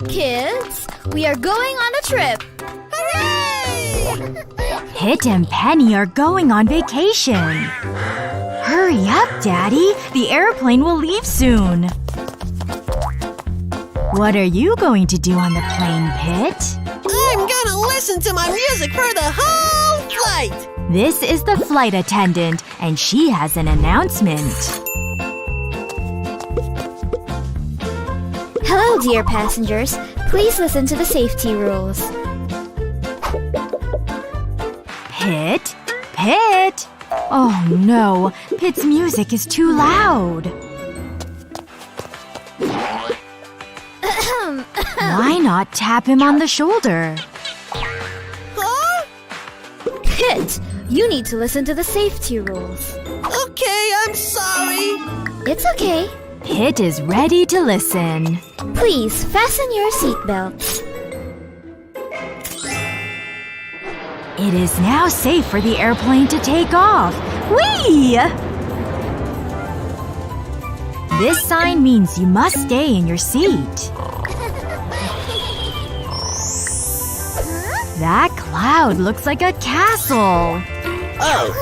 Kids, we are going on a trip. Hooray! Pit and Penny are going on vacation. Hurry up, Daddy. The airplane will leave soon. What are you going to do on the plane, Pit? I'm gonna listen to my music for the whole flight! This is the flight attendant, and she has an announcement. Hello, dear passengers. Please listen to the safety rules. Pit? Pit! Oh no, Pit's music is too loud. Why not tap him on the shoulder? Huh? Pit, you need to listen to the safety rules. Okay, I'm sorry. It's okay. Pit is ready to listen. Please fasten your seatbelts. It is now safe for the airplane to take off. Whee! This sign means you must stay in your seat. That cloud looks like a castle. Oh.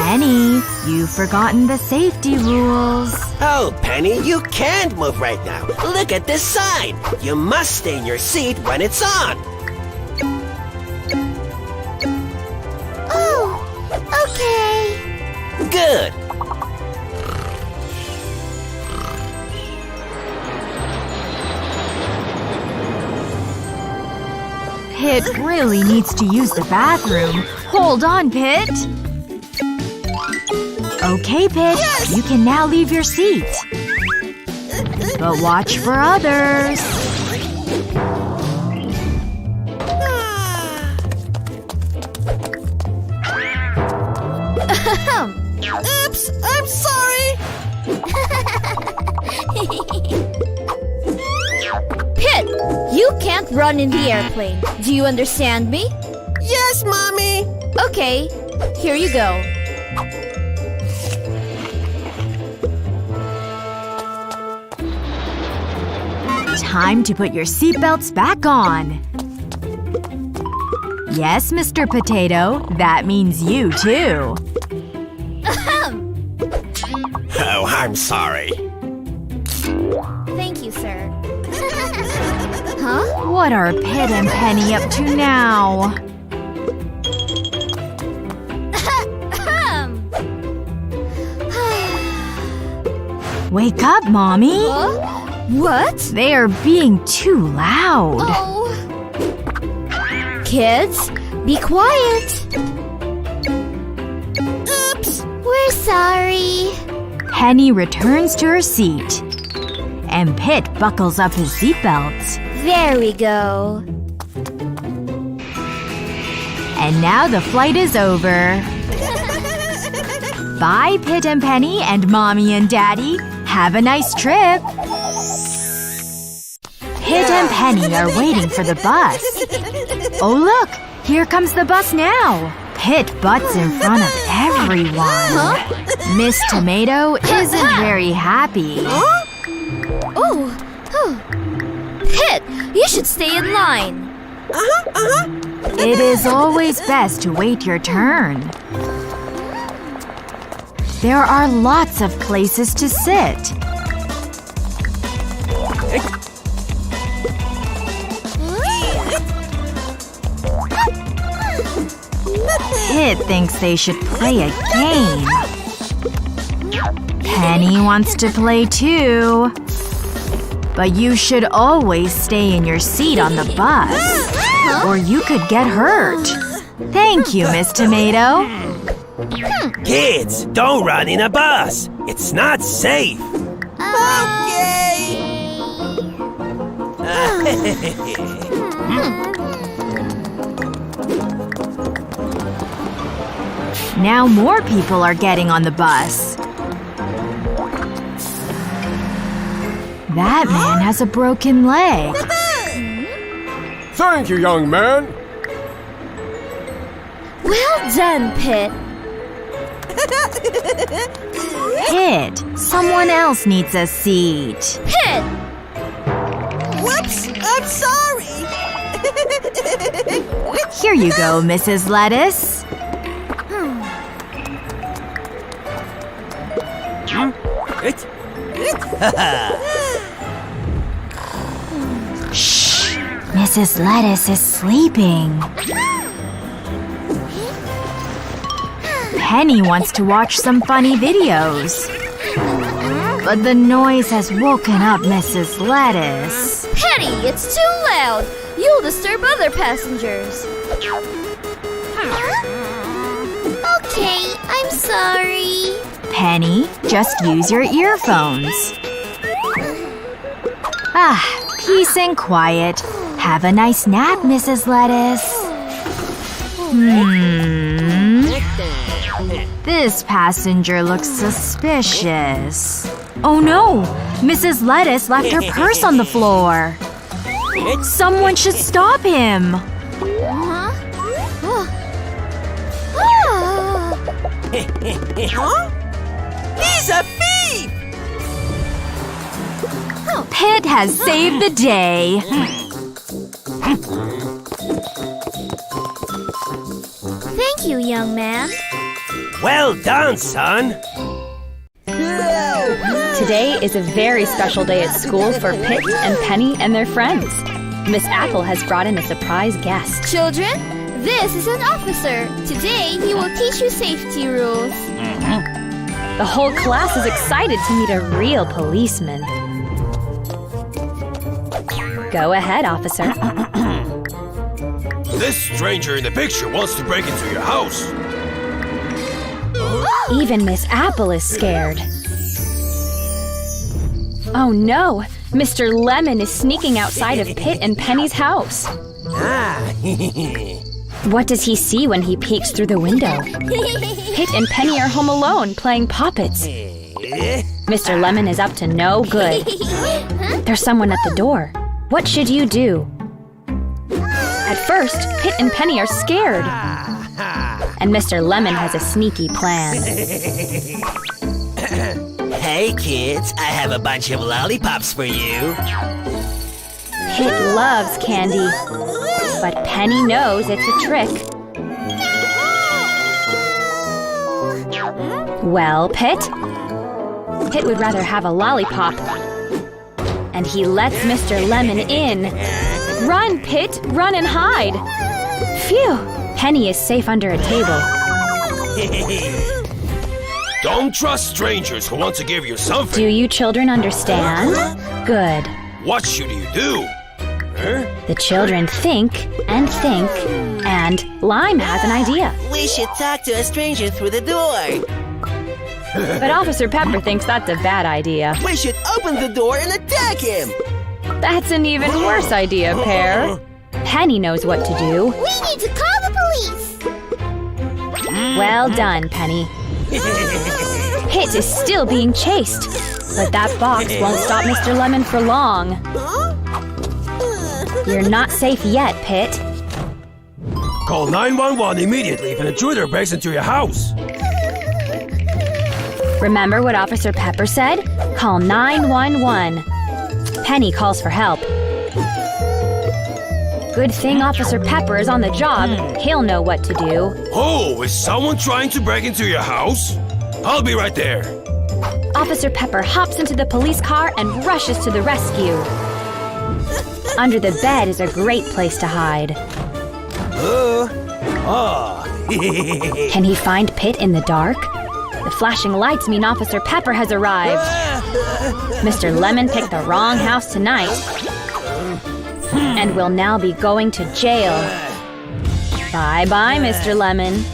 Penny, you've forgotten the safety rules. Oh, Penny, you can't move right now. Look at this sign. You must stay in your seat when it's on. Oh, okay. Good. Pit really needs to use the bathroom. Hold on, Pit. Okay, Pit. Yes! You can now leave your seat. But watch for others. Oops, I'm sorry. Pit, you can't run in the airplane. Do you understand me? Yes, Mommy. Okay, here you go. Time to put your seatbelts back on. Yes, Mr. Potato. That means you, too. Oh, I'm sorry. Thank you, sir. Huh? What are Pit and Penny up to now? Wake up, Mommy. Huh? What? They are being too loud. Oh. Kids, be quiet. Oops. We're sorry. Penny returns to her seat. And Pit buckles up his seatbelt. There we go. And now the flight is over. Bye, Pit and Penny and Mommy and Daddy. Have a nice trip. Pit and Penny are waiting for the bus. Oh look! Here comes the bus now. Pit butts in front of everyone. Miss Tomato isn't very happy. Oh. Pit, you should stay in line. It is always best to wait your turn. There are lots of places to sit. Pit thinks they should play a game. Penny wants to play too. But you should always stay in your seat on the bus. Or you could get hurt. Thank you, Miss Tomato. Kids, don't run in a bus. It's not safe. Okay. Now more people are getting on the bus. That man has a broken leg. Thank you, young man. Well done, Pit. Pit, someone else needs a seat. Pit! Whoops! I'm sorry! Here you go, Mrs. Lettuce. Shh! Mrs. Lettuce is sleeping. Penny wants to watch some funny videos. But the noise has woken up Mrs. Lettuce. Penny, it's too loud. You'll disturb other passengers. Okay, I'm sorry. Penny, just use your earphones. Ah, peace and quiet. Have a nice nap, Mrs. Lettuce. This passenger looks suspicious. Oh no! Mrs. Lettuce left her purse on the floor. Someone should stop him. Huh? He's a thief! Pit has saved the day. Thank you, young man. Well done, son! Today is a very special day at school for Pit and Penny and their friends. Miss Apple has brought in a surprise guest. Children, this is an officer. Today, he will teach you safety rules. The whole class is excited to meet a real policeman. Go ahead, officer. This stranger in the picture wants to break into your house. Even Miss Apple is scared. Oh no! Mr. Lemon is sneaking outside of Pit and Penny's house. What does he see when he peeks through the window? Pit and Penny are home alone playing puppets. Mr. Lemon is up to no good. There's someone at the door. What should you do? At first, Pit and Penny are scared. And Mr. Lemon has a sneaky plan. Hey, kids, I have a bunch of lollipops for you. Pit loves candy, but Penny knows it's a trick. Well, Pit? Pit would rather have a lollipop. And he lets Mr. Lemon in. Run, Pit! Run and hide! Phew! Penny is safe under a table. Don't trust strangers who want to give you something. Do you children understand? Good. What should you do? The children think, and Lime has an idea. We should talk to a stranger through the door. But Officer Pepper thinks that's a bad idea. We should open the door and attack him. That's an even worse idea, Pear. Penny knows what to do. We need to call the police. Well done, Penny. Pit is still being chased, but that box won't stop Mr. Lemon for long. You're not safe yet, Pit. Call 911 immediately if an intruder breaks into your house. Remember what Officer Pepper said? Call 911. Penny calls for help. Good thing Officer Pepper is on the job. He'll know what to do. Oh, is someone trying to break into your house? I'll be right there. Officer Pepper hops into the police car and rushes to the rescue. Under the bed is a great place to hide. Can he find Pit in the dark? The flashing lights mean Officer Pepper has arrived. Mr. Lemon picked the wrong house tonight and will now be going to jail. Bye-bye, Mr. Lemon.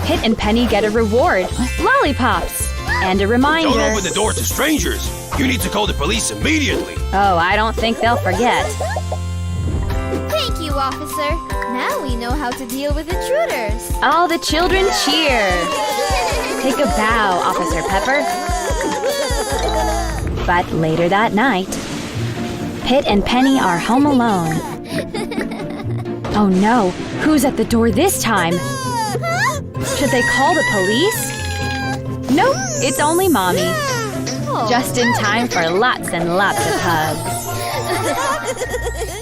Pit and Penny get a reward, lollipops, and a reminder. Don't open the door to strangers. You need to call the police immediately. Oh, I don't think they'll forget. Thank you, officer. Now we know how to deal with intruders. All the children cheer. Take a bow, Officer Pepper. But later that night, Pit and Penny are home alone. Oh no, who's at the door this time? Should they call the police? Nope, it's only Mommy. Just in time for lots and lots of hugs.